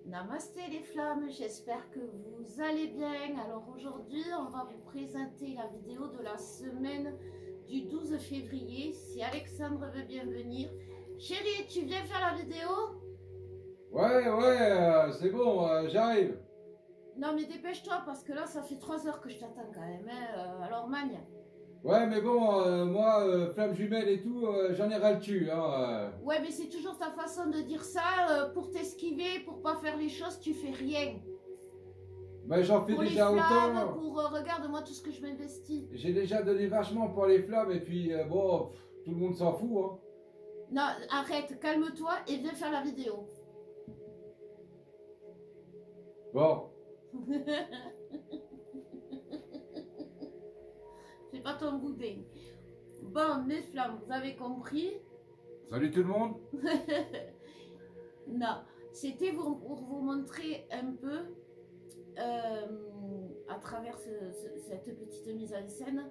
Namasté les flammes, j'espère que vous allez bien. Alors aujourd'hui, on va vous présenter la vidéo de la semaine du 12 février. Si Alexandre veut bien venir. Chérie, tu viens faire la vidéo? Ouais, c'est bon, j'arrive. Non mais dépêche-toi parce que là, ça fait 3 heures que je t'attends quand même. Hein. Alors magne. Ouais, mais bon, moi, flamme jumelle et tout, j'en ai ras le cul. Ouais, mais c'est toujours ta façon de dire ça. Pour t'esquiver, pour pas faire les choses, tu fais rien. Bah, j'en fais Pour les déjà flammes, autant. pour regarde-moi tout ce que je m'investis. J'ai déjà donné vachement pour les flammes et puis, bon, tout le monde s'en fout. Hein. Non, arrête, calme-toi et viens faire la vidéo. Bon, Fais pas ton boudin. Bon, mes flammes, vous avez compris? salut tout le monde. Non, c'était pour vous montrer un peu, à travers cette petite mise en scène,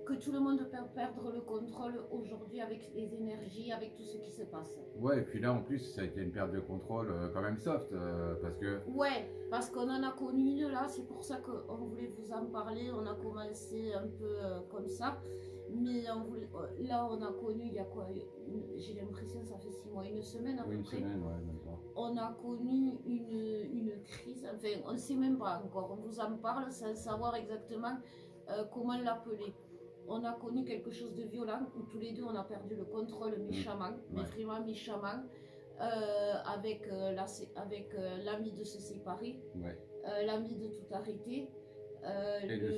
que tout le monde peut perdre le contrôle aujourd'hui avec les énergies, avec tout ce qui se passe. Ouais, et puis là, en plus, ça a été une perte de contrôle quand même soft, parce que... Ouais, parce qu'on en a connu une là, c'est pour ça qu'on voulait vous en parler. On a commencé un peu comme ça, mais là on a connu il y a quoi, j'ai l'impression que ça fait 6 mois, une semaine à peu Oui, une près. semaine, ouais, même pas. On a connu une crise, enfin on ne sait même pas encore, on vous en parle sans savoir exactement comment l'appeler. On a connu quelque chose de violent où tous les deux on a perdu le contrôle méchamment, mais Ouais. vraiment méchamment. Avec l'ami de se séparer, Ouais. l'ami de tout arrêter, Et de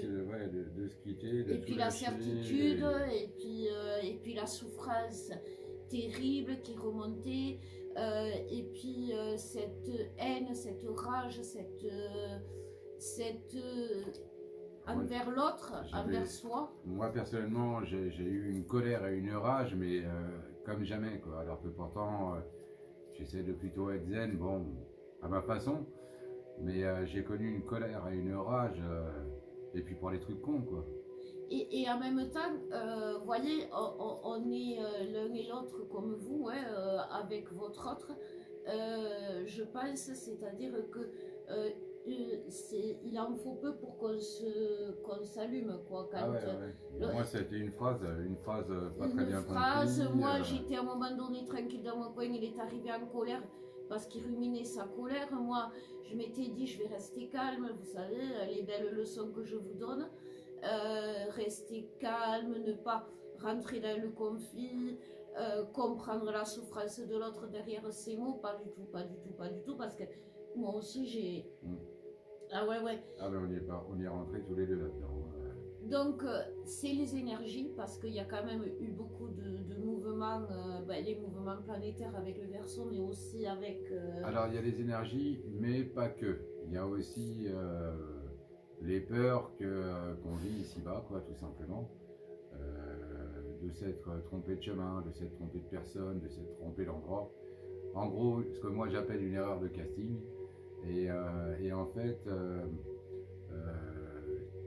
se quitter, de et tout puis la lâcher, certitude, et puis la souffrance terrible qui remontait, et puis cette haine, cette rage, cette envers l'autre, envers soi. Moi personnellement, j'ai eu une colère et une rage, mais comme jamais, quoi. Alors que pourtant, j'essaie de plutôt être zen, bon, à ma façon, mais j'ai connu une colère et une rage, et puis pour les trucs cons, quoi. Et en même temps, vous voyez, on est l'un et l'autre comme vous, hein, avec votre autre. Je pense, c'est-à-dire que il en faut peu pour qu'on s'allume, quoi. Quand, Ah ouais, ouais. Moi, c'était une phrase pas très bien phrase, comprise. moi j'étais à un moment donné tranquille dans mon coin, il est arrivé en colère parce qu'il ruminait sa colère. Moi, je m'étais dit, je vais rester calme, vous savez, les belles leçons que je vous donne. Rester calme, ne pas rentrer dans le conflit, comprendre la souffrance de l'autre derrière ces mots, pas du tout, pas du tout, pas du tout, parce que moi aussi j'ai... Ah ouais, ouais. Ah ben on y est rentré tous les deux là-dedans. Donc c'est les énergies, parce qu'il y a quand même eu beaucoup de mouvements, les mouvements planétaires avec le Verseau, mais aussi avec... Alors il y a les énergies, mais pas que. Il y a aussi les peurs qu'on vit ici-bas, quoi, tout simplement. De s'être trompé de chemin, de s'être trompé de personne, de s'être trompé d'endroit. En gros, ce que moi j'appelle une erreur de casting. Et en fait,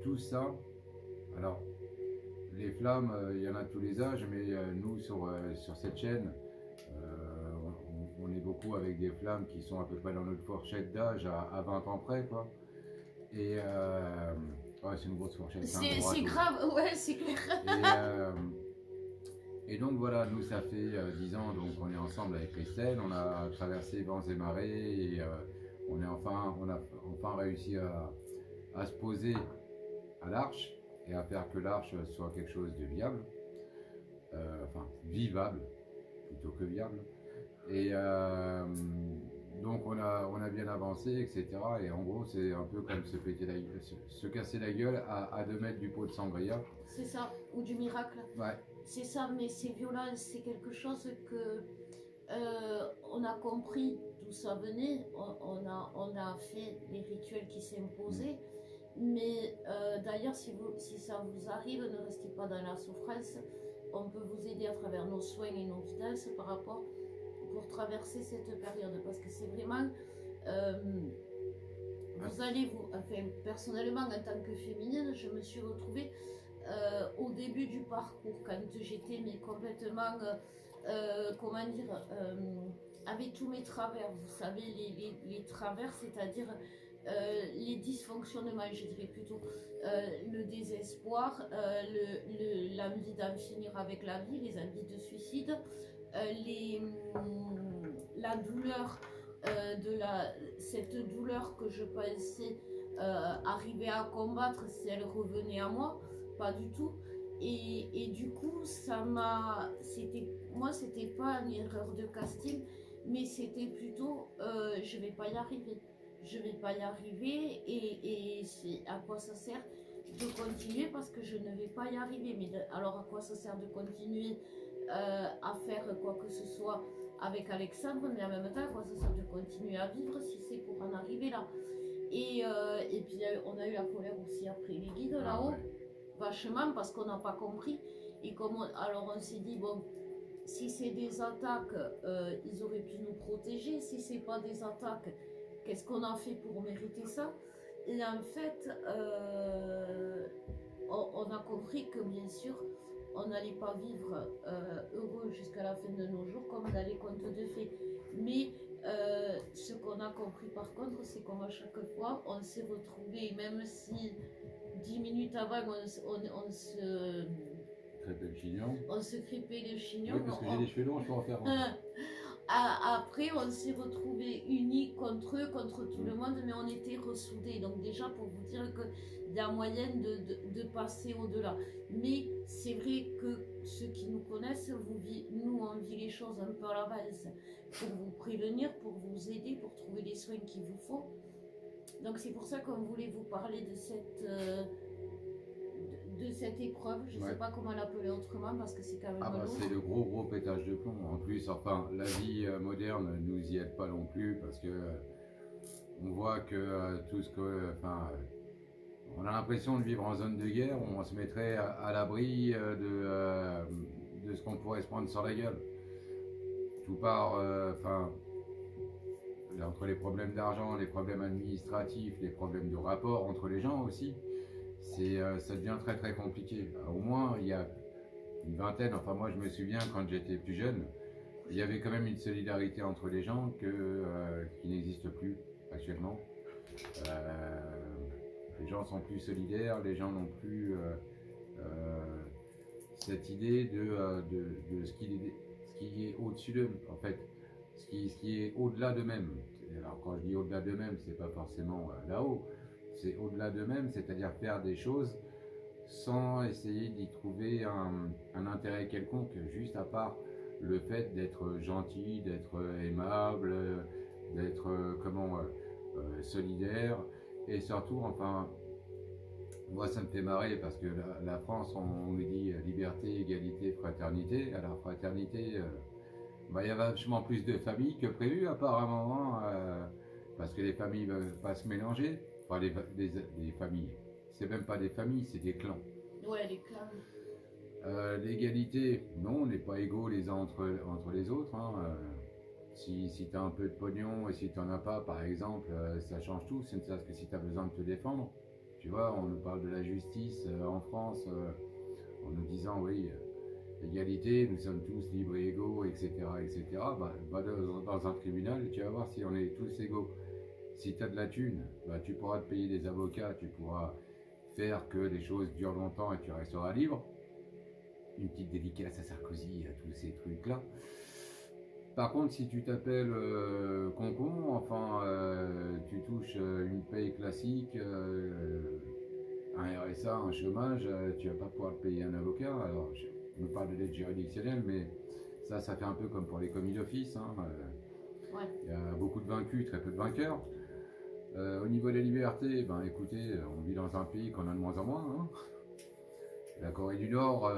tout ça, alors les flammes, il y en a de tous les âges, mais nous sur cette chaîne, on est beaucoup avec des flammes qui sont à peu près dans notre fourchette d'âge à 20 ans près, quoi. Et ouais, c'est une grosse fourchette. C'est grave, ouais, c'est clair. Et donc voilà, nous ça fait 10 ans, donc on est ensemble avec Christelle, on a traversé vents et marées, et on a enfin réussi à se poser à l'Arche et à faire que l'Arche soit quelque chose de viable, enfin vivable plutôt que viable. Et donc on a bien avancé, etc. Et en gros c'est un peu comme se casser la gueule à 2 mètres du pot de sangria. C'est ça, ou du miracle. Ouais. C'est ça, mais c'est violent, c'est quelque chose que on a compris d'où ça venait, on a fait les rituels qui s'imposaient, mais d'ailleurs si ça vous arrive, ne restez pas dans la souffrance, on peut vous aider à travers nos soins et nos guidances par rapport pour traverser cette période, parce que c'est vraiment... vous allez enfin personnellement en tant que féminine, je me suis retrouvée au début du parcours, quand j'étais mais complètement, comment dire, avec tous mes travers, vous savez, les travers, c'est-à-dire les dysfonctionnements, je dirais plutôt, le désespoir, l'envie d'en finir avec la vie, les envies de suicide, la douleur, cette douleur que je pensais arriver à combattre si elle revenait à moi, pas du tout. Et du coup, moi, c'était pas une erreur de casting, mais c'était plutôt, je vais pas y arriver. Je vais pas y arriver et c'est à quoi ça sert de continuer parce que je ne vais pas y arriver. Mais alors à quoi ça sert de continuer à faire quoi que ce soit avec Alexandre, mais en même temps, à quoi ça sert de continuer à vivre si c'est pour en arriver là. Et puis on a eu la colère aussi après les guides là-haut, vachement parce qu'on n'a pas compris. Et alors on s'est dit, bon, si c'est des attaques, ils auraient pu nous protéger. Si c'est pas des attaques, qu'est-ce qu'on a fait pour mériter ça? Et en fait, on a compris que bien sûr, on n'allait pas vivre heureux jusqu'à la fin de nos jours comme dans les contes de fées. Mais ce qu'on a compris par contre, c'est qu'à chaque fois, on s'est retrouvés, même si 10 minutes avant, on se crêpait le chignon. Oui, parce que j'ai les cheveux longs, je peux en faire un. Après, on s'est retrouvés unis contre eux, contre tout le monde, mais on était ressoudés. Donc déjà, pour vous dire qu'il y a moyen de passer au-delà. Mais c'est vrai que ceux qui nous connaissent, nous, on vit les choses un peu à l'avance pour vous prévenir, pour vous aider, pour trouver les soins qu'il vous faut. Donc c'est pour ça qu'on voulait vous parler de cette épreuve, je ne sais pas comment l'appeler autrement parce que c'est quand même lourd. C'est le gros pétage de plomb. En plus, enfin, la vie moderne nous y aide pas non plus parce que on voit que tout ce que, on a l'impression de vivre en zone de guerre où on se mettrait à l'abri de ce qu'on pourrait se prendre sur la gueule. Tout part, entre les problèmes d'argent, les problèmes administratifs, les problèmes de rapport entre les gens aussi. Ça devient très compliqué. Au moins, il y a une vingtaine, enfin moi je me souviens quand j'étais plus jeune, il y avait quand même une solidarité entre les gens qui n'existe plus actuellement. Les gens sont plus solidaires, les gens n'ont plus cette idée de ce qui est au-dessus d'eux, en fait, ce qui est au-delà d'eux-mêmes. Alors quand je dis au-delà d'eux-mêmes, c'est pas forcément là-haut. C'est au-delà d'eux-mêmes, c'est-à-dire faire des choses sans essayer d'y trouver un intérêt quelconque, juste à part le fait d'être gentil, d'être aimable, d'être solidaire, et surtout, enfin, moi ça me fait marrer parce que la France, on nous dit liberté, égalité, fraternité. Alors fraternité, il y a vachement plus de familles que prévu apparemment, parce que les familles ne veulent pas se mélanger. Enfin, les familles, c'est même pas des familles, c'est des clans. Ouais, les clans. L'égalité, non, on n'est pas égaux les uns entre les autres. Si tu as un peu de pognon et si tu n'en as pas, par exemple, ça change tout. C'est ne serait-ce que si tu as besoin de te défendre. Tu vois, on nous parle de la justice en France en nous disant, oui, égalité, nous sommes tous libres et égaux, etc. etc. Va dans un tribunal et tu vas voir si on est tous égaux. Si tu as de la thune, tu pourras te payer des avocats, tu pourras faire que les choses durent longtemps et tu resteras libre. Une petite dédicace à Sarkozy, à tous ces trucs-là. Par contre, si tu t'appelles Concon, enfin, tu touches une paye classique, un RSA, un chômage, tu vas pas pouvoir te payer un avocat. Alors, je me parle de l'aide juridictionnelle, mais ça fait un peu comme pour les commis d'office. Il y a beaucoup de vaincus, très peu de vainqueurs. Au niveau des libertés, écoutez, on vit dans un pays qu'on a de moins en moins. La Corée du Nord,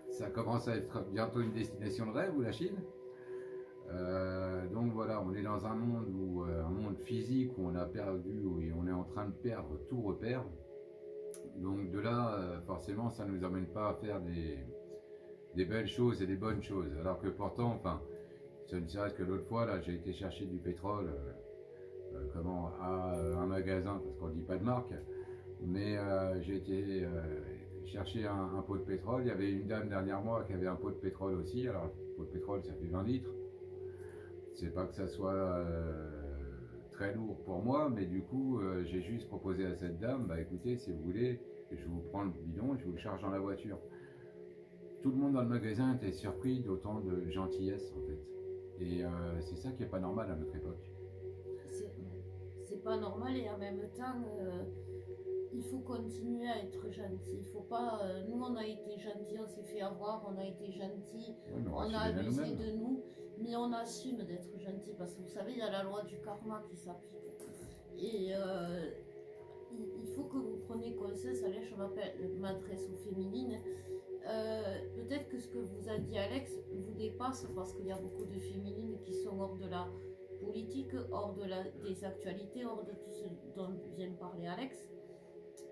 ça commence à être bientôt une destination de rêve, ou la Chine. Donc voilà, on est dans un monde physique où on a perdu, où on est en train de perdre tout repère. Donc de là, forcément, ça ne nous amène pas à faire des belles choses et des bonnes choses. Alors que pourtant, enfin, ce ne serait-ce que l'autre fois, là, j'ai été chercher du pétrole à un magasin, parce qu'on ne dit pas de marque, mais j'ai été chercher un pot de pétrole. Il y avait une dame derrière moi qui avait un pot de pétrole aussi. Alors, le pot de pétrole, ça fait 20 litres. c'est pas que ça soit très lourd pour moi, mais du coup, j'ai juste proposé à cette dame, bah écoutez, si vous voulez, je vous prends le bidon, je vous le charge dans la voiture. Tout le monde dans le magasin était surpris d'autant de gentillesse en fait. Et c'est ça qui est pas normal à notre époque. C'est pas normal et en même temps, il faut continuer à être gentil. Il faut pas. Nous, on a été gentils, on s'est fait avoir, on a été gentils, Ouais, mais on a abusé de nous, mais on assume d'être gentil parce que vous savez, il y a la loi du karma qui s'applique. Et il faut que vous preniez conscience. Allez, je m'adresse aux féminines. Peut-être que ce que vous a dit Alex vous dépasse parce qu'il y a beaucoup de féminines qui sont hors de la politique, hors des actualités, hors de tout ce dont vient de parler Alex.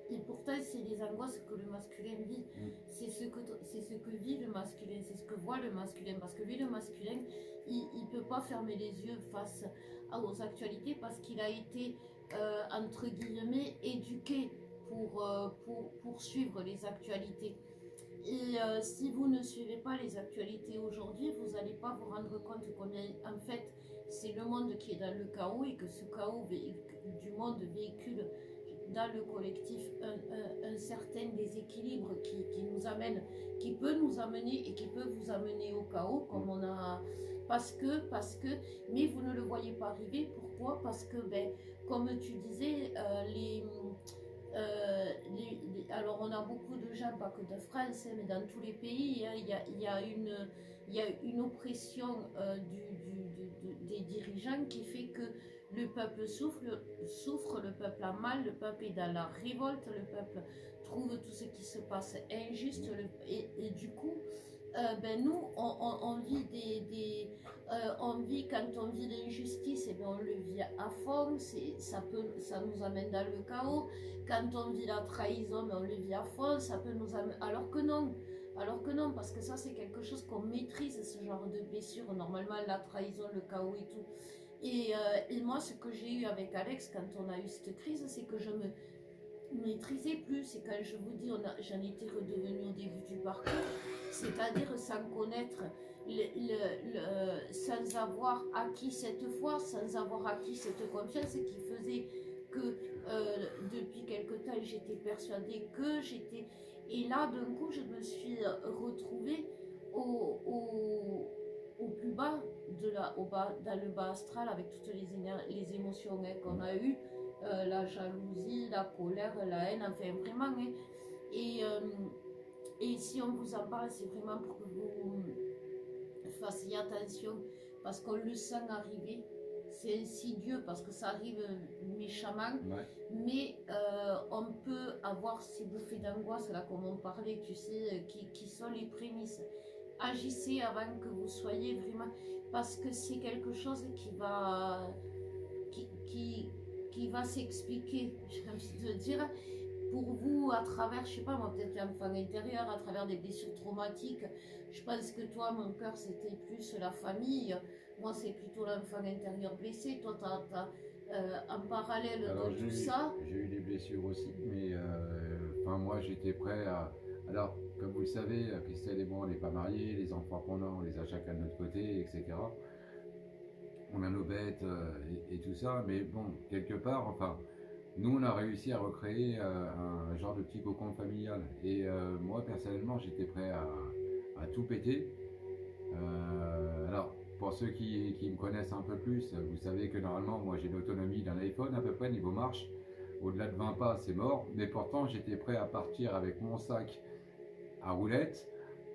Et pourtant, c'est les angoisses que le masculin vit. C'est ce que vit le masculin, c'est ce que voit le masculin. Parce que lui, le masculin, il ne peut pas fermer les yeux face aux actualités parce qu'il a été, entre guillemets, éduqué pour suivre les actualités. Et si vous ne suivez pas les actualités aujourd'hui, vous n'allez pas vous rendre compte combien, en fait, c'est le monde qui est dans le chaos et que ce chaos du monde véhicule dans le collectif un certain déséquilibre qui peut nous amener et qui peut vous amener au chaos, comme on a... Parce que, mais vous ne le voyez pas arriver. Pourquoi? Parce que, ben, comme tu disais, alors on a beaucoup de gens, pas que de France, mais dans tous les pays, hein, il y a une oppression des dirigeants qui fait que le peuple souffre, le peuple a mal, le peuple est dans la révolte, le peuple trouve tout ce qui se passe injuste, et du coup, ben nous, on vit quand on vit l'injustice, et ben on le vit à fond, ça nous amène dans le chaos. Quand on vit la trahison, ben on le vit à fond, ça peut nous amener, alors que non, parce que ça c'est quelque chose qu'on maîtrise, ce genre de blessure, normalement la trahison, le chaos et tout. Et moi, ce que j'ai eu avec Alex quand on a eu cette crise, c'est que je me maîtrisais plus. C'est quand je vous dis, j'en étais redevenue au début du parcours, c'est-à-dire sans connaître, sans avoir acquis cette foi, sans avoir acquis cette confiance qui faisait que depuis quelque temps, j'étais persuadée que j'étais... Et là, d'un coup, je me suis retrouvée au plus bas, dans le bas astral, avec toutes les émotions qu'on a eues, la jalousie, la colère, la haine, enfin vraiment. Hein. Et si on vous en parle, c'est vraiment pour que vous fassiez attention, parce qu'on le sent arriver. C'est insidieux parce que ça arrive méchamment, mais on peut avoir ces bouffées d'angoisse là, comme on parlait, tu sais, qui sont les prémices. Agissez avant que vous soyez vraiment, parce que c'est quelque chose qui va s'expliquer, j'ai envie de dire, pour vous à travers, je sais pas moi, peut-être l'enfant intérieur, à travers des blessures traumatiques. Je pense que toi, mon cœur, c'était plus la famille. Moi, c'est plutôt l'enfant intérieur blessé. Toi, en parallèle de tout ça... J'ai eu des blessures aussi, mais moi, j'étais prêt à... Alors, comme vous le savez, Christelle et moi, on n'est pas mariés, les enfants qu'on a, on les a chacun de notre côté, etc. On a nos bêtes et tout ça, mais bon, quelque part, enfin, nous, on a réussi à recréer un genre de petit cocon familial. Et moi, personnellement, j'étais prêt à tout péter. Alors, pour ceux qui me connaissent un peu plus, vous savez que normalement, moi, j'ai l'autonomie d'un iPhone à peu près niveau marche. Au-delà de 20 pas, c'est mort. Mais pourtant, j'étais prêt à partir avec mon sac à roulettes,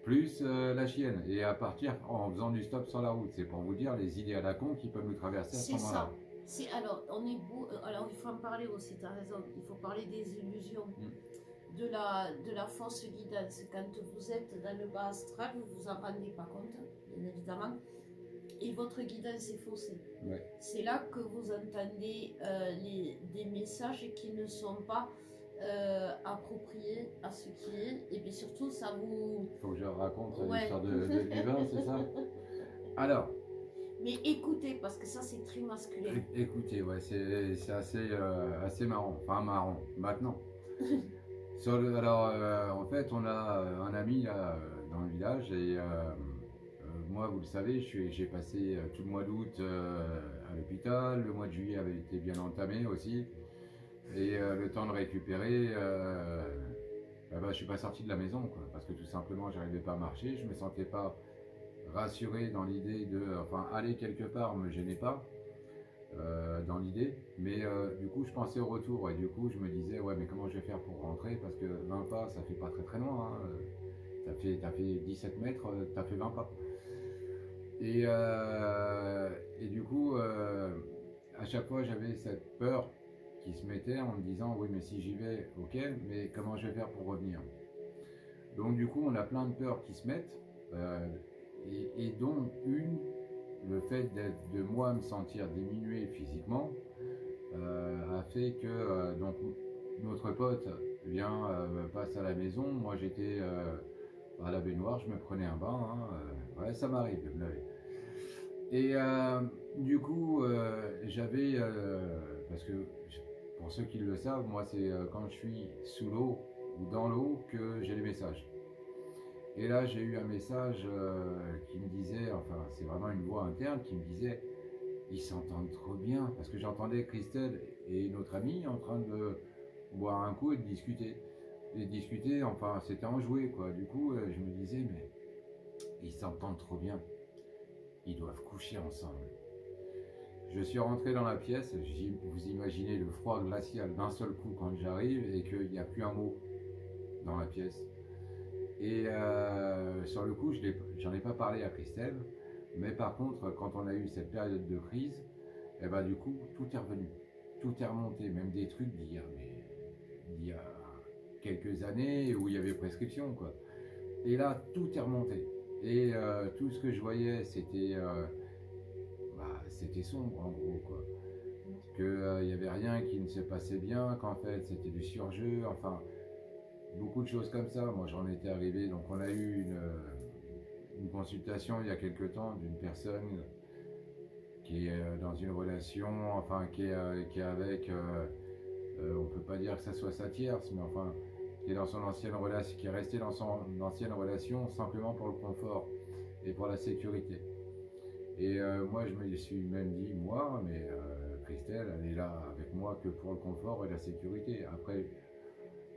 plus la chienne, et à partir en faisant du stop sur la route. C'est pour vous dire les idées à la con qui peuvent nous traverser à ce moment-là. Alors, alors, il faut en parler aussi, tu as raison. Il faut parler des illusions, de la fausse guidance. Quand vous êtes dans le bas astral, vous vous en rendez pas compte, bien évidemment. Et votre guidance est faussée. Ouais. C'est là que vous entendez des messages qui ne sont pas appropriés à ce qui est. Et puis surtout, ça vous... Faut que je raconte l'histoire du vin, c'est ça? Alors... Mais écoutez, parce que ça, c'est très masculin. Écoutez, ouais, c'est assez marrant. Enfin, marrant, maintenant. Alors, en fait, on a un ami là, dans le village et moi, vous le savez, j'ai passé tout le mois d'août à l'hôpital. Le mois de juillet avait été bien entamé aussi. Et le temps de récupérer, bah, je suis pas sorti de la maison, quoi, parce que tout simplement, j'arrivais pas à marcher. Je me sentais pas rassuré dans l'idée de, enfin, aller quelque part me gênait pas dans l'idée. Mais du coup, je pensais au retour et du coup, je me disais, ouais, mais comment je vais faire pour rentrer? Parce que 20 pas, ça fait pas très très loin. Hein. T'as fait 17 mètres, t'as fait 20 pas. Et du coup, à chaque fois, j'avais cette peur qui se mettait en me disant, oui, mais si j'y vais, ok, mais comment je vais faire pour revenir? Donc du coup, on a plein de peurs qui se mettent, et dont une, le fait de moi me sentir diminué physiquement, a fait que donc notre pote vient, passe à la maison. Moi, j'étais à la baignoire, je me prenais un bain, hein, ouais, ça m'arrive de me laver. Et du coup, j'avais, parce que pour ceux qui le savent, moi c'est quand je suis sous l'eau ou dans l'eau que j'ai les messages. Et là, j'ai eu un message qui me disait, enfin, c'est vraiment une voix interne qui me disait, ils s'entendent trop bien, parce que j'entendais Christelle et notre amie en train de boire un coup et de discuter. Et discuter, enfin, c'était enjoué, quoi. Du coup, je me disais, mais ils s'entendent trop bien. Ils doivent coucher ensemble. Je suis rentré dans la pièce, vous imaginez le froid glacial d'un seul coup quand j'arrive et qu'il n'y a plus un mot dans la pièce. Et sur le coup, j'en ai pas parlé à Christelle, mais par contre, quand on a eu cette période de crise, et ben, du coup, tout est revenu, tout est remonté, même des trucs d'il y a quelques années où il y avait prescription, quoi. Et là, tout est remonté. Et tout ce que je voyais, c'était c'était sombre, en gros, quoi. Qu'il n'y avait rien qui ne se passait bien, qu'en fait, c'était du surjeu, enfin, beaucoup de choses comme ça. Moi, j'en étais arrivé, donc on a eu une consultation il y a quelque temps d'une personne qui est dans une relation, enfin, qui est avec, on peut pas dire que ça soit sa tierce, mais enfin, qui est dans son ancienne relation, qui est resté dans son ancienne relation simplement pour le confort et pour la sécurité. Et moi, je me suis même dit, moi, mais Christelle, elle est là avec moi que pour le confort et la sécurité. Après,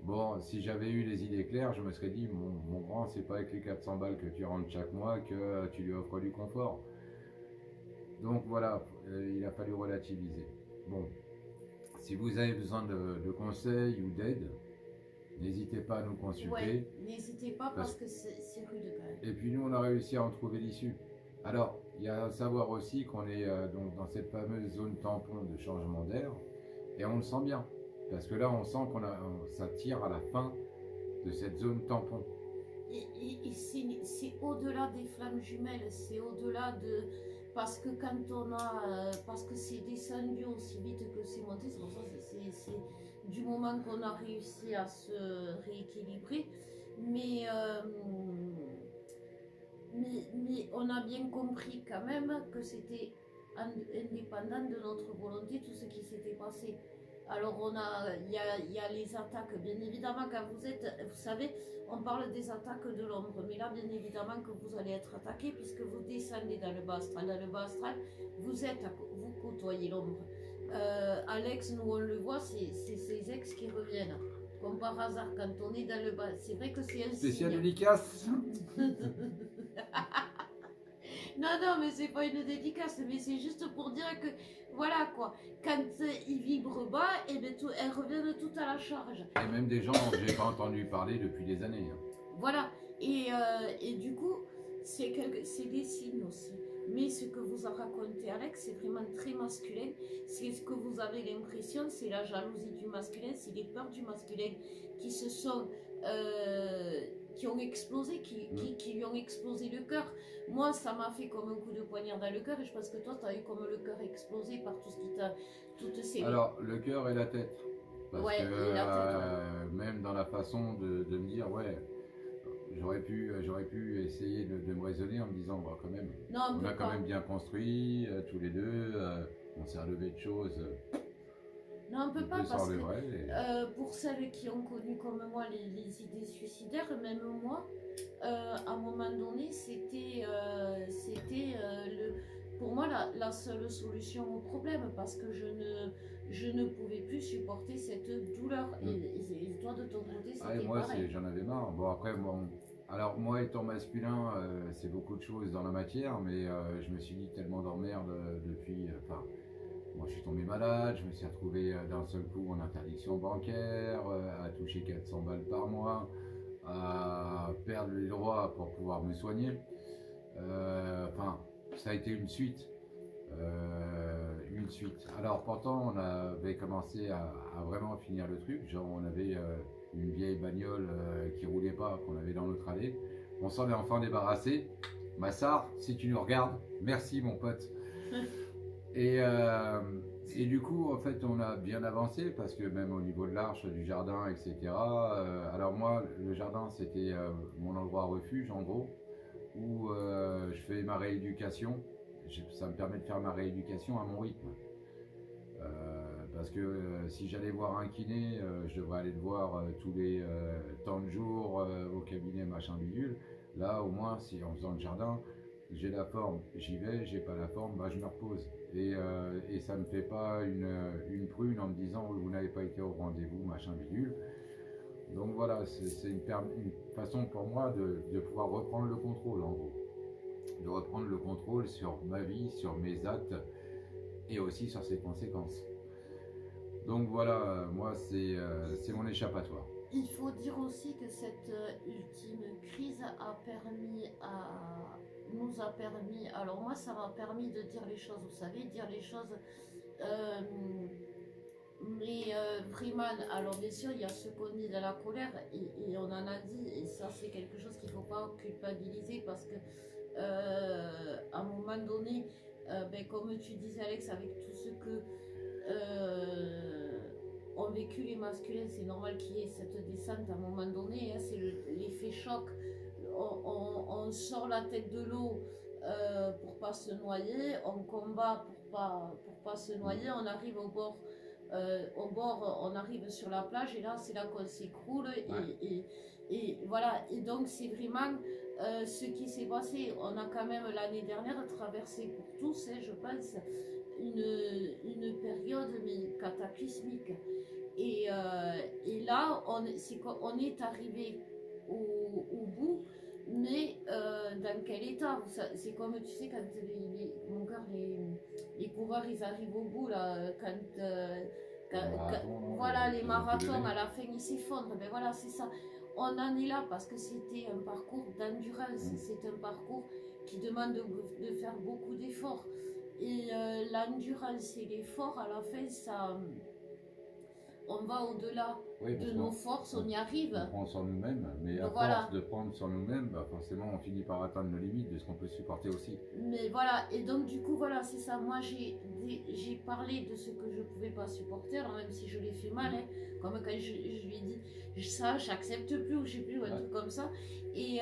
bon, si j'avais eu les idées claires, je me serais dit, mon grand, c'est pas avec les 400 balles que tu rentres chaque mois que tu lui offres du confort. Donc voilà, il a fallu relativiser. Bon, si vous avez besoin de conseils ou d'aide, n'hésitez pas à nous consulter. Ouais, n'hésitez pas parce que c'est rude quand même. Et puis nous, on a réussi à en trouver l'issue. Alors, il y a à savoir aussi qu'on est donc dans cette fameuse zone tampon de changement d'air, et on le sent bien. Parce que là, on sent ça tire à la fin de cette zone tampon. Et c'est au-delà des flammes jumelles, c'est au-delà de... Parce que quand on a... parce que c'est descendu aussi vite que c'est monté, c'est pour ça que c'est du moment qu'on a réussi à se rééquilibrer. Mais on a bien compris quand même que c'était indépendant de notre volonté tout ce qui s'était passé. Alors il y a les attaques, bien évidemment, quand vous savez, on parle des attaques de l'ombre, mais là, bien évidemment que vous allez être attaqué puisque vous descendez dans le bas astral. Dans le bas astral, vous côtoyez l'ombre. Alex, nous on le voit, c'est ses ex qui reviennent. Comme par hasard, quand on est dans le bas, c'est vrai que c'est un spécial signe. dédicace. Non, mais c'est pas une dédicace, mais c'est juste pour dire que, voilà quoi, quand ils vibrent bas, et bien elles reviennent toutes à la charge. Et même des gens dont j'ai pas entendu parler depuis des années. Hein. Voilà, et du coup, c'est des signes aussi. Mais ce que vous a raconté Alex, c'est vraiment très masculin. C'est ce que vous avez l'impression, c'est la jalousie du masculin, c'est les peurs du masculin qui se sont... qui ont explosé, qui lui ont explosé le cœur. Moi, ça m'a fait comme un coup de poignard dans le cœur, et je pense que toi, tu as eu comme le cœur explosé par tout ce qui t'a... toutes ces... Alors, le cœur et la tête. Parce ouais, que et la tête, même dans la façon de me dire, ouais, j'aurais pu essayer de me raisonner en me disant, bah, quand même, non, on a quand même bien construit, tous les deux, on s'est relevé de choses. Non, on peut Donc, pas je sors parce le que vrai. pour celles qui ont connu comme moi les idées suicidaires, même moi, à un moment donné, pour moi la seule solution au problème parce que je ne pouvais plus supporter cette douleur. Et toi, de ton côté, Ah, et c'était moi, pareil. j'en avais marre. Bon, après, bon, alors moi, étant masculin, c'est beaucoup de choses dans la matière, mais je me suis dit tellement d'emmerde depuis. Enfin, moi, je suis tombé malade, je me suis retrouvé d'un seul coup en interdiction bancaire, à toucher 400 balles par mois, à perdre les droits pour pouvoir me soigner. Enfin, ça a été une suite. Une suite. Alors pourtant on avait commencé à vraiment finir le truc, genre on avait une vieille bagnole qui roulait pas, qu'on avait dans notre allée. On s'en est enfin débarrassé. Massard, si tu nous regardes, merci mon pote. Et, euh, et du coup en fait on a bien avancé parce que même au niveau de l'arche, du jardin, etc. Alors moi le jardin c'était mon endroit refuge en gros, où je fais ma rééducation. Ça me permet de faire ma rééducation à mon rythme. Parce que si j'allais voir un kiné, je devrais aller le voir tous les temps de jour au cabinet machin bidule. Là, au moins, si en faisant le jardin, j'ai la forme, j'y vais, j'ai pas la forme, bah, je me repose. Et ça me fait pas une prune en me disant vous n'avez pas été au rendez-vous machin bidule. Donc voilà, c'est une façon pour moi de pouvoir reprendre le contrôle en gros. De reprendre le contrôle sur ma vie, sur mes actes et aussi sur ses conséquences. Donc voilà, moi c'est mon échappatoire. Il faut dire aussi que cette ultime crise nous a permis, alors moi ça m'a permis de dire les choses, vous savez, dire les choses, euh, mais Freeman, alors bien sûr il y a ce qu'on dit de la colère et on en a dit, et ça c'est quelque chose qu'il ne faut pas culpabiliser parce que à un moment donné, ben, comme tu disais Alex, avec tout ce que ont vécu les masculins, c'est normal qu'il y ait cette descente à un moment donné, hein, c'est l'effet choc. On sort la tête de l'eau pour pas se noyer, on combat pour pas se noyer, on arrive au bord, on arrive sur la plage et là c'est là qu'on s'écroule et voilà, et donc c'est vraiment ce qui s'est passé. On a quand même l'année dernière traversé pour tous, hein, je pense, une période mais cataclysmique. Et là, on est arrivé au bout, mais dans quel état? C'est comme tu sais, quand mon cœur, les coureurs ils arrivent au bout, là, voilà, les marathons à la fin ils s'effondrent. Ben voilà, c'est ça. On en est là parce que c'était un parcours d'endurance, c'est un parcours qui demande de faire beaucoup d'efforts. Et l'endurance et l'effort, à la fin, ça, on va au-delà de nos forces, on y arrive. On prend sur nous-mêmes, mais à force de prendre sur nous-mêmes, bah forcément on finit par atteindre nos limites de ce qu'on peut supporter aussi. Mais voilà, et donc du coup, voilà, c'est ça. Moi, j'ai parlé de ce que je pouvais pas supporter, alors même si je l'ai fait mal, hein, comme quand je lui ai dit, ça, j'accepte plus, ou je sais plus, ou un truc comme ça. Et,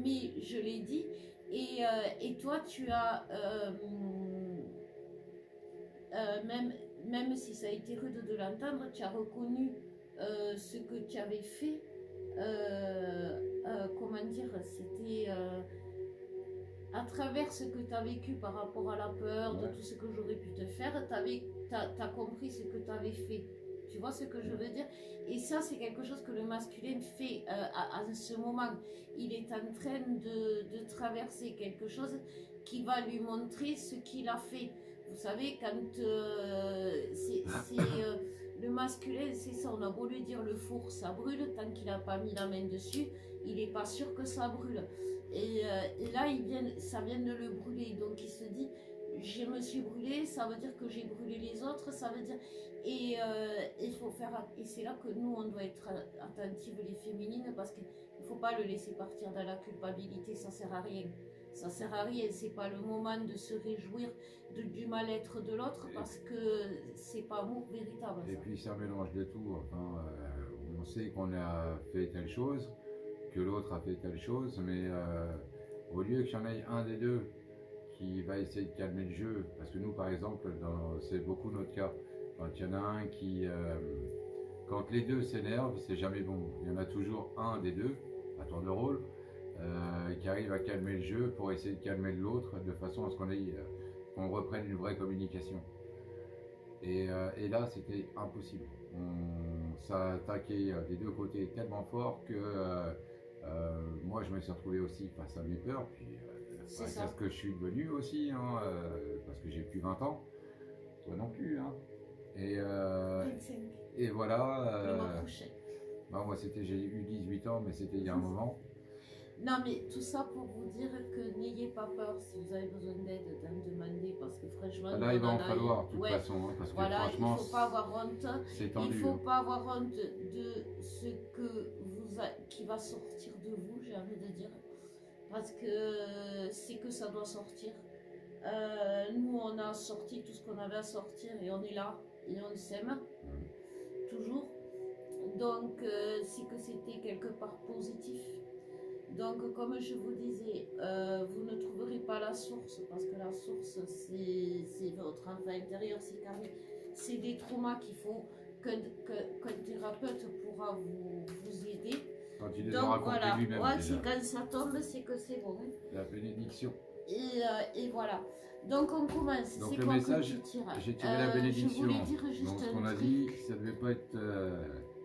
mais je l'ai dit, et toi, tu as, même si ça a été rude de l'entendre, tu as reconnu ce que tu avais fait. Comment dire, c'était à travers ce que tu as vécu par rapport à la peur, de tout ce que j'aurais pu te faire, tu as compris ce que tu avais fait. Tu vois ce que je veux dire? Et ça, c'est quelque chose que le masculin fait à ce moment. Il est en train de traverser quelque chose qui va lui montrer ce qu'il a fait. Vous savez, quand le masculin, c'est ça, on a beau lui dire le four, ça brûle, tant qu'il n'a pas mis la main dessus, il n'est pas sûr que ça brûle. Et là, ça vient de le brûler, donc il se dit, je me suis brûlé, ça veut dire que j'ai brûlé les autres, ça veut dire... Et il faut faire... Et c'est là que nous, on doit être attentives, les féminines, parce qu'il ne faut pas le laisser partir dans la culpabilité, ça sert à rien. Ça sert à rien, c'est pas le moment de se réjouir du mal-être de l'autre parce que c'est pas amour véritable. Et puis c'est un mélange de tout. Enfin, on sait qu'on a fait telle chose, que l'autre a fait telle chose, mais au lieu qu'il y en ait un des deux qui va essayer de calmer le jeu, parce que nous par exemple, c'est beaucoup notre cas, Quand il y en a un qui... quand les deux s'énervent, c'est jamais bon. Il y en a toujours un des deux, à tour de rôle, qui arrive à calmer le jeu pour essayer de calmer l'autre, de façon à ce qu'on reprenne une vraie communication. Et là, c'était impossible. Ça attaquait des deux côtés tellement fort que moi, je me suis retrouvé aussi face à mes peurs. Puis c'est ce que je suis devenu aussi, hein, parce que j'ai plus 20 ans. Toi non plus. Hein. Et voilà. Bah, moi, j'ai eu 18 ans, mais c'était il y a un moment. Non, mais tout ça pour vous dire que n'ayez pas peur si vous avez besoin d'aide, d'en demander, parce que franchement... Là, il va en falloir, de toute façon, hein, parce que voilà, franchement, il ne faut pas avoir honte. C'est tendu. Il ne faut pas avoir honte de ce qui va sortir de vous, j'ai envie de dire, parce que c'est que ça doit sortir. Nous, on a sorti tout ce qu'on avait à sortir et on est là, et on s'aime, toujours. Donc, c'est que c'était quelque part positif. Donc, comme je vous disais, vous ne trouverez pas la source, parce que la source, c'est votre enfant intérieur, c'est des traumas qu'il faut qu'un thérapeute pourra vous aider. Quand il les aura compris lui-même. Quand ça tombe, c'est que c'est bon. Hein. La bénédiction. Et voilà. Donc, on commence. Donc, le message, j'ai tiré la bénédiction. Je voulais dire juste donc, ce qu'on a dit, ça ne devait pas être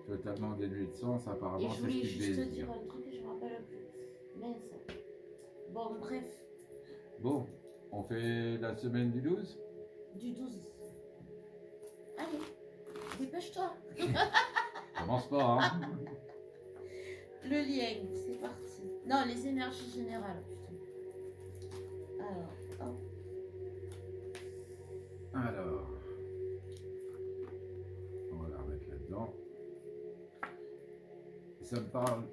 totalement dénué de sens, apparemment, c'est ce qu'il devait dire. Et je voulais juste dire un truc que je ne me rappelle plus. Mince. Bon, bref. Bon, on fait la semaine du 12 ? Du 12. Allez, dépêche-toi. Commence pas, hein. Le lien, c'est parti. Non, les énergies générales, putain. Alors, hop. Alors, on va la remettre là-dedans. Ça me parle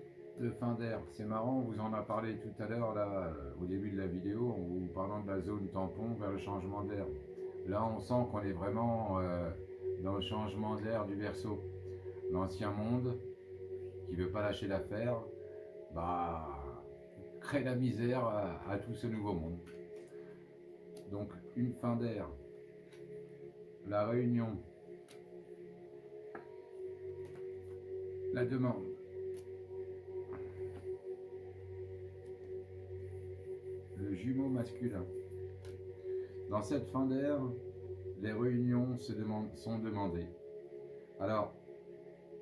de fin d'air. C'est marrant, on vous en a parlé tout à l'heure, là, au début de la vidéo, en vous parlant de la zone tampon vers le changement d'air. Là, on sent qu'on est vraiment dans le changement d'air du Verseau. L'ancien monde, qui ne veut pas lâcher l'affaire, bah, crée la misère à tout ce nouveau monde. Donc, une fin d'air. La réunion. La demande. Le jumeau masculin. Dans cette fin d'air, les réunions sont demandées. Alors,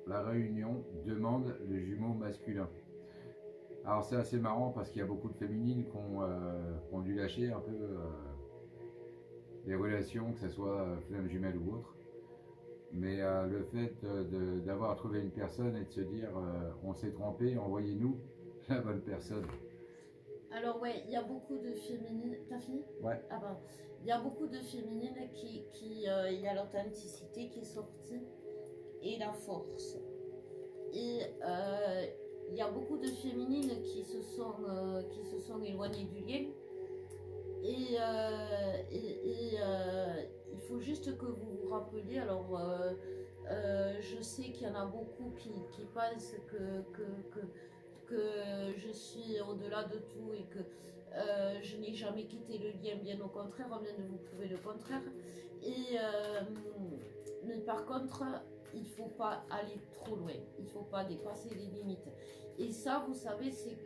la réunion demande le jumeau masculin. Alors c'est assez marrant parce qu'il y a beaucoup de féminines qui ont dû lâcher un peu les relations, que ce soit flamme jumelle ou autre. Mais le fait d'avoir trouvé une personne et de se dire on s'est trompé, envoyez-nous la bonne personne. Alors ouais, il y a beaucoup de féminines. T'as fini? Ouais. Ah ben, il y a beaucoup de féminines il y a l'authenticité qui est sortie et la force. Et il y a beaucoup de féminines qui se sont éloignées du lien. Et il faut juste que vous vous rappeliez. Alors, je sais qu'il y en a beaucoup qui pensent que je suis au-delà de tout et que je n'ai jamais quitté le lien, bien au contraire, on vient de vous prouver le contraire. Mais par contre, il ne faut pas aller trop loin, il ne faut pas dépasser les limites. Et ça, vous savez, c'est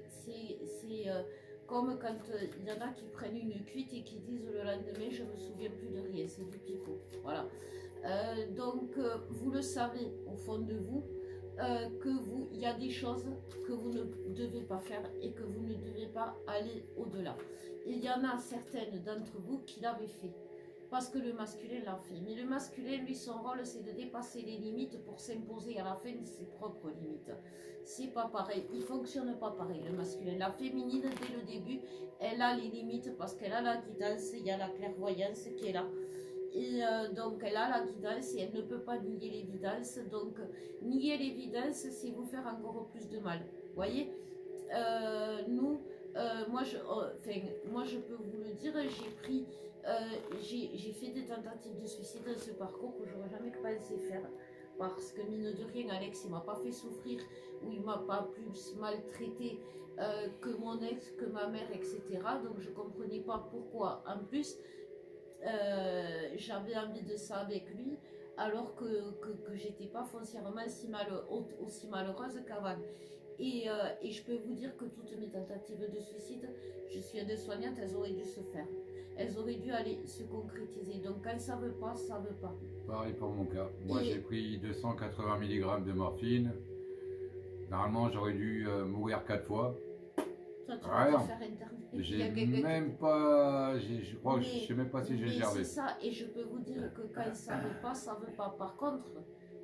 comme quand il y en a qui prennent une cuite et qui disent le lendemain, je ne me souviens plus de rien, c'est du pipeau. Voilà. Donc, vous le savez au fond de vous, il y a des choses que vous ne devez pas faire et que vous ne devez pas aller au-delà. Il y en a certaines d'entre vous qui l'avaient fait, parce que le masculin l'a fait. Mais le masculin, lui, son rôle, c'est de dépasser les limites pour s'imposer à la fin de ses propres limites. C'est pas pareil, il fonctionne pas pareil, le masculin. La féminine, dès le début, elle a les limites parce qu'elle a la guidance, il y a la clairvoyance qui est là. Et donc elle a la guidance et elle ne peut pas nier l'évidence. Donc nier l'évidence, c'est vous faire encore plus de mal. Vous voyez, moi je peux vous le dire, j'ai fait des tentatives de suicide dans ce parcours que j'aurais jamais pensé faire. Parce que mine de rien, Alex, il m'a pas fait souffrir, ou il m'a pas plus maltraité que mon ex, que ma mère, etc. Donc je comprenais pas pourquoi. En plus, j'avais envie de ça avec lui. alors que j'étais pas foncièrement aussi malheureuse qu'avant. Et je peux vous dire que toutes mes tentatives de suicide, je suis aide-soignante, elles auraient dû se faire. Elles auraient dû aller se concrétiser. Donc quand ça veut pas, ça veut pas. Pareil pour mon cas. Moi, j'ai pris 280 mg de morphine. Normalement, j'aurais dû mourir 4 fois. Toi, tu vas te faire interner. J'ai même pas, je crois que je sais même pas si j'ai gervé. C'est ça, et je peux vous dire que quand ça veut pas, ça veut pas. Par contre,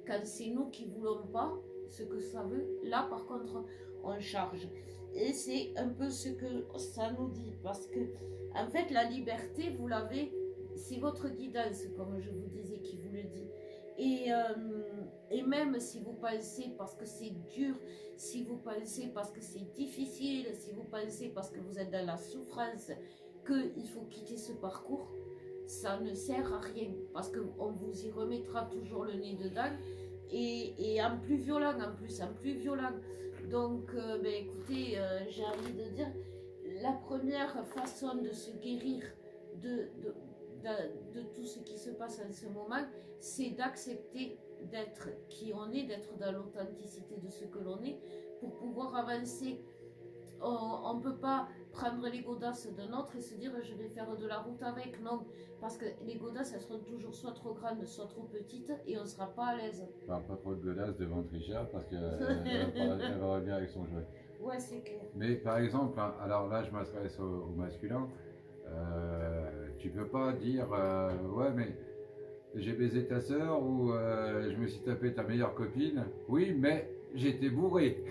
quand c'est nous qui voulons pas ce que ça veut, là par contre, on charge. Et c'est un peu ce que ça nous dit, parce que en fait, la liberté, vous l'avez, c'est votre guidance, comme je vous disais, qui vous le dit. Et même si vous pensez parce que c'est dur, si vous pensez parce que c'est difficile, si vous pensez parce que vous êtes dans la souffrance, qu'il faut quitter ce parcours, ça ne sert à rien. Parce qu'on vous y remettra toujours le nez dedans. Et en plus violent, en plus violent. Donc, écoutez, j'ai envie de dire, la première façon de se guérir de tout ce qui se passe en ce moment, c'est d'accepter d'être qui on est, d'être dans l'authenticité de ce que l'on est, pour pouvoir avancer. On ne peut pas prendre les godasses d'un autre et se dire je vais faire de la route avec, non, parce que les godasses elles seront toujours soit trop grandes, soit trop petites et on ne sera pas à l'aise. Parle pas trop de godasses devant Trisha parce qu'elle va revenir avec son jouet. Ouais, c'est clair. Mais par exemple, alors là je m'adresse au masculin, tu peux pas dire ouais mais j'ai baisé ta soeur ou je me suis tapé ta meilleure copine, oui mais j'étais bourré.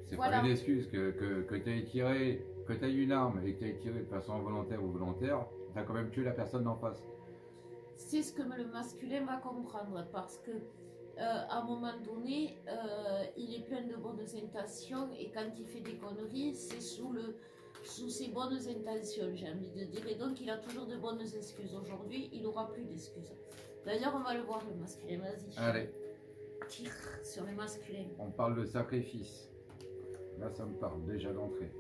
C'est pas une excuse que tu aies tiré, que tu aies une arme et que tu aies tiré de façon volontaire ou volontaire, tu as quand même tué la personne d'en face. C'est ce que le masculin va comprendre parce que à un moment donné, il est plein de bonnes intentions et quand il fait des conneries, c'est sous ses bonnes intentions, j'ai envie de dire. Et donc il a toujours de bonnes excuses. Aujourd'hui, il n'aura plus d'excuses. D'ailleurs, on va le voir, le masculin. Vas-y. Allez. Tire sur le masculin. On parle de sacrifice. Là, ça me parle déjà d'entrée.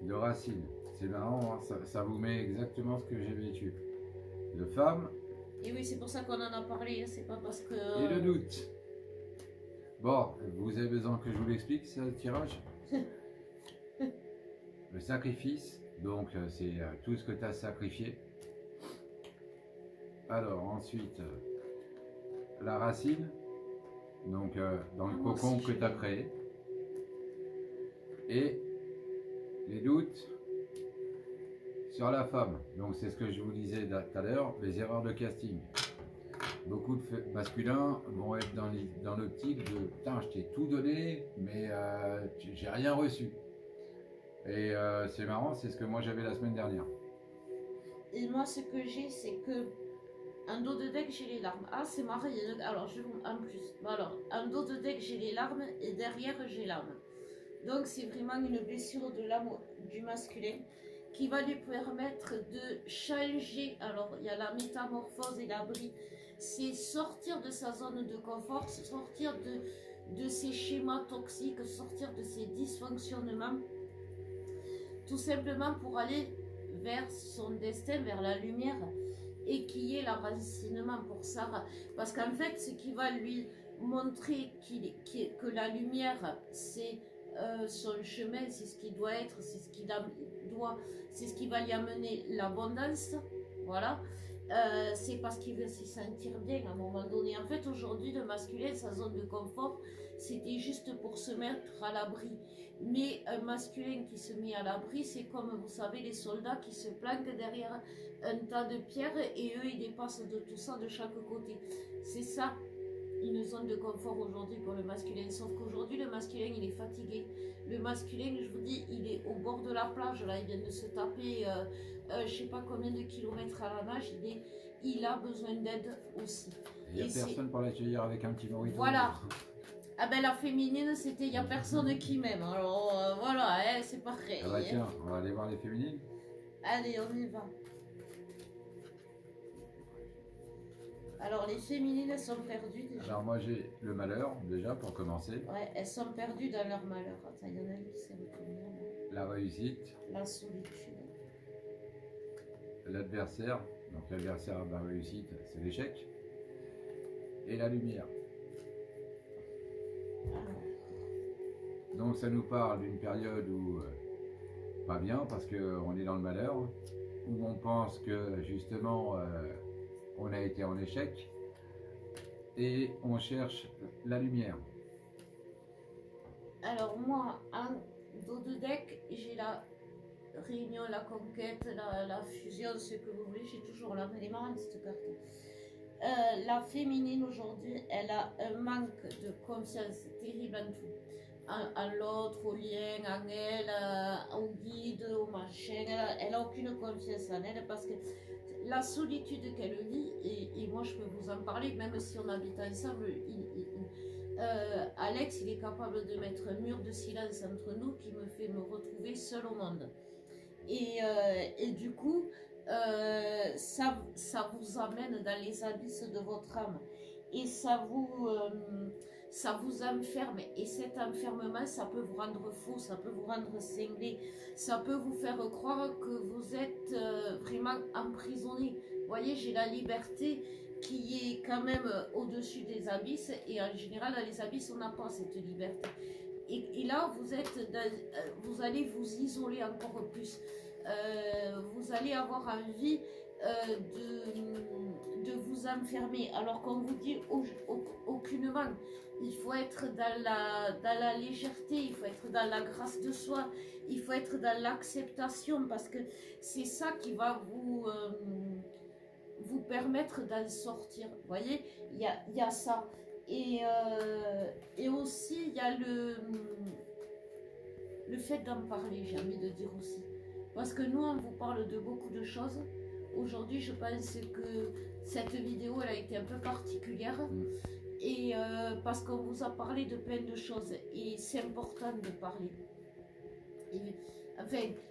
De racines. C'est marrant, hein, ça vous met exactement ce que j'ai vécu. De femmes. Et oui, c'est pour ça qu'on en a parlé, hein, c'est pas parce que... Et le doute. Bon, vous avez besoin que je vous l'explique, ce tirage? Le sacrifice, donc c'est tout ce que tu as sacrifié. Alors, ensuite, la racine, donc dans le cocon que tu as créé. Et les doutes sur la femme. Donc c'est ce que je vous disais tout à l'heure, les erreurs de casting. Beaucoup de masculins vont être dans l'optique de putain, je t'ai tout donné, mais j'ai rien reçu. Et c'est marrant, c'est ce que moi j'avais la semaine dernière. Et moi ce que j'ai, c'est que un dos de deck j'ai les larmes. Ah c'est marrant, alors je vous en plus. Alors un dos de deck j'ai les larmes et derrière j'ai l'âme. Donc c'est vraiment une blessure de l'âme du masculin qui va lui permettre de changer. Alors il y a la métamorphose et l'abri. C'est sortir de sa zone de confort, sortir de ses schémas toxiques, sortir de ses dysfonctionnements. Tout simplement pour aller vers son destin, vers la lumière et qui est l'enracinement pour Sarah. Parce qu'en fait ce qui va lui montrer que la lumière c'est... son chemin, c'est ce qui doit être, c'est ce qui va lui amener l'abondance, voilà. C'est parce qu'il veut s'y sentir bien à un moment donné. En fait, aujourd'hui, le masculin, sa zone de confort, c'était juste pour se mettre à l'abri. Mais un masculin qui se met à l'abri, c'est comme, vous savez, les soldats qui se planquent derrière un tas de pierres et eux, ils dépassent de tout ça de chaque côté. C'est ça. Une zone de confort aujourd'hui pour le masculin, sauf qu'aujourd'hui le masculin il est fatigué. Le masculin, je vous dis, il est au bord de la plage, là il vient de se taper je sais pas combien de kilomètres à la nage, il a besoin d'aide aussi. Il n'y a personne pour l'accueillir avec un petit morito. Voilà. Ah ben la féminine c'était il n'y a personne qui m'aime, alors voilà, hein, c'est pareil. Ah bah tiens, on va aller voir les féminines. Allez, on y va. Alors les féminines elles sont perdues déjà. Alors moi j'ai le malheur déjà pour commencer. Ouais, elles sont perdues dans leur malheur. Attends, il y en a une qui s'est retournée. La réussite. La solitude. L'adversaire. Donc l'adversaire de la réussite, c'est l'échec. et la lumière. Alors, Donc ça nous parle d'une période où pas bien parce qu'on est dans le malheur, où on pense que justement on a été en échec et on cherche la lumière. alors moi, en dos de deck, j'ai la réunion, la conquête, la fusion, ce que vous voulez, j'ai toujours la marrante cette carte. La féminine aujourd'hui, elle a un manque de confiance terrible en tout. En l'autre, au lien, en elle, au guide, au machin. Elle a aucune confiance en elle parce que la solitude qu'elle vit, et moi je peux vous en parler, même si on habite ensemble, Alex, il est capable de mettre un mur de silence entre nous qui me fait me retrouver seule au monde. Et du coup, ça vous amène dans les abysses de votre âme. Et ça vous enferme. Et cet enfermement, ça peut vous rendre fou, ça peut vous rendre cinglé, ça peut vous faire croire que vous êtes vraiment emprisonné. Vous voyez, j'ai la liberté qui est quand même au-dessus des abysses. Et en général, dans les abysses, on n'a pas cette liberté. Et là, vous allez vous isoler encore plus. Vous allez avoir envie de vous enfermer. Alors qu'on vous dit aucunement, il faut être dans la légèreté, il faut être dans la grâce de soi, il faut être dans l'acceptation parce que c'est ça qui va vous permettre d'en sortir. Vous voyez, il y a ça. Et aussi, il y a le fait d'en parler, j'ai envie de dire aussi. Parce que nous, on vous parle de beaucoup de choses. Aujourd'hui, je pense que cette vidéo, elle a été un peu particulière. Et parce qu'on vous a parlé de plein de choses. Et c'est important de parler. Et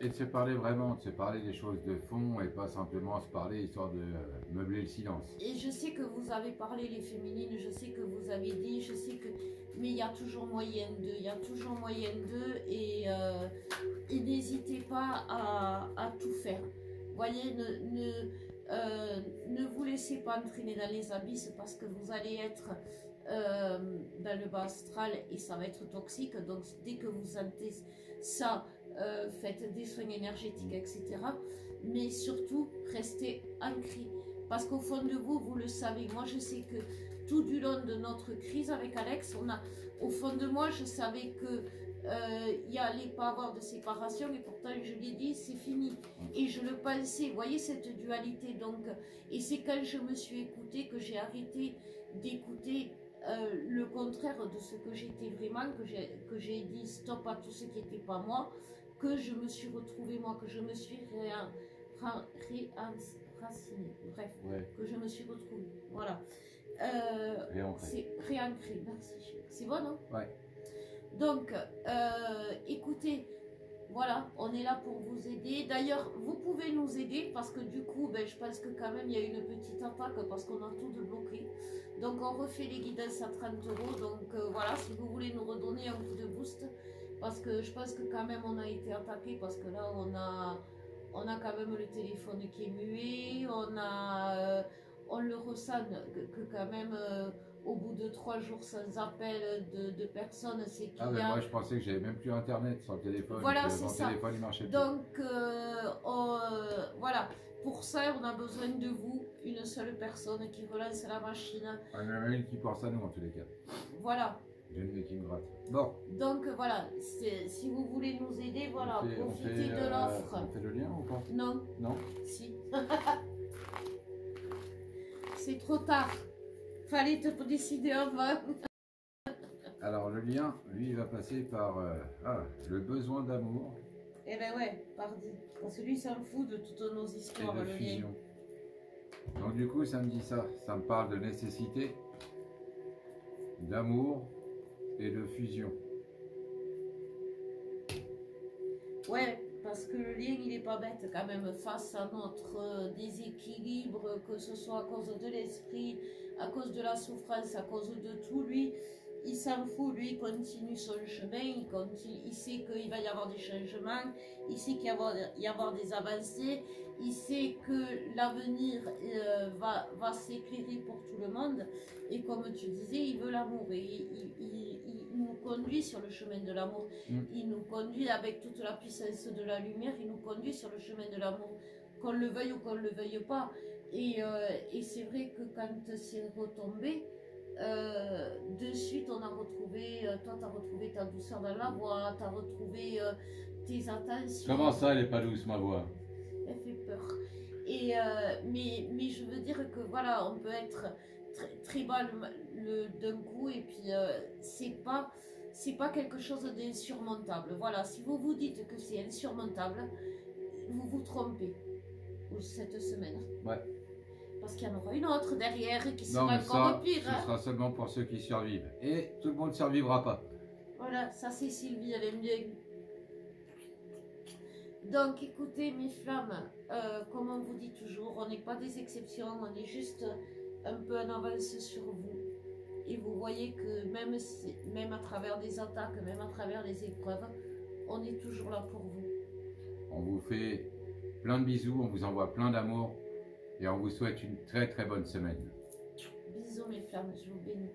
de se parler vraiment, de se parler des choses de fond et pas simplement se parler histoire de meubler le silence. Et je sais que vous avez parlé les féminines, je sais que vous avez dit, je sais que... Mais il y a toujours moyen d'eux, il y a toujours moyen d'eux et n'hésitez pas à tout faire. Voyez, ne vous laissez pas entraîner dans les abysses parce que vous allez être dans le bas astral et ça va être toxique. Donc dès que vous sentez ça, faites des soins énergétiques, etc. Mais surtout, restez ancrés. Parce qu'au fond de vous, vous le savez. Moi, je sais que tout du long de notre crise avec Alex, au fond de moi, je savais que il n'y allait pas avoir de séparation. Et pourtant, je lui ai dit, c'est fini. Et je le pensais. Vous voyez cette dualité. Donc, et c'est quand je me suis écoutée que j'ai arrêté d'écouter le contraire de ce que j'étais vraiment, que j'ai dit stop à tout ce qui n'était pas moi, que je me suis retrouvée moi, que je me suis réenracinée, bref, ouais. Que je me suis retrouvée, voilà. C'est réancré, merci. C'est bon, non? Ouais. Donc, écoutez, voilà, on est là pour vous aider. D'ailleurs, vous pouvez nous aider parce que du coup, je pense que quand même, il y a une petite attaque parce qu'on a tout débloqué. Donc, on refait les guidances à 30 €. Donc, voilà, si vous voulez nous redonner un coup de boost, parce que je pense que quand même, on a été attaqué parce que là, on a quand même le téléphone qui est muet. On le ressent que quand même... au bout de 3 jours sans appel de personnes, c'est qu'il y a... Moi je pensais que j'avais même plus internet sur le téléphone. Voilà, c'est ça. Mon téléphone il marchait plus. Donc voilà, pour ça on a besoin de vous, une seule personne qui relance la machine. Il y en a une qui pense à nous en tous les cas. Voilà. J'ai une qui me gratte. Bon. Donc voilà, si vous voulez nous aider, voilà, profitez de l'offre. On fait le lien ou pas? Non. Non. Si. C'est trop tard. Fallait te décider avant. Alors le lien, lui, il va passer par le besoin d'amour. Eh ben ouais, pardi. Parce que lui, s'en fout de toutes nos histoires. Et de fusion. Donc du coup, ça me dit ça. Ça me parle de nécessité, d'amour et de fusion. Ouais, parce que le lien, il est pas bête quand même face à notre déséquilibre, que ce soit à cause de l'esprit, à cause de la souffrance, à cause de tout. Lui, il s'en fout, lui, il continue son chemin, il sait qu'il va y avoir des changements, il sait qu'il va y avoir des avancées, il sait que l'avenir va s'éclairer pour tout le monde. Et comme tu disais, il veut l'amour et il nous conduit sur le chemin de l'amour. Il nous conduit avec toute la puissance de la lumière, il nous conduit sur le chemin de l'amour, qu'on le veuille ou qu'on ne le veuille pas. Et c'est vrai que quand c'est retombé, de suite on a retrouvé, toi tu as retrouvé ta douceur dans la voix, tu as retrouvé tes attentions. Comment ça, elle est pas douce, ma voix? Elle fait peur. Et, mais je veux dire que voilà, on peut être très, très bas d'un coup et puis c'est pas quelque chose d'insurmontable. Voilà, si vous vous dites que c'est insurmontable, vous vous trompez cette semaine. Ouais. Parce qu'il y en aura une autre derrière qui Non, sera mais encore pire. Ce sera seulement pour ceux qui survivent. Et tout le monde ne survivra pas. Voilà, ça c'est Sylvie, elle aime bien. Donc écoutez mes flammes, comme on vous dit toujours, on n'est pas des exceptions, on est juste un peu en avance sur vous. Et vous voyez que même à travers des attaques, même à travers les épreuves, on est toujours là pour vous. On vous fait plein de bisous, on vous envoie plein d'amour et on vous souhaite une très très bonne semaine. Bisous mes flammes, je vous bénis.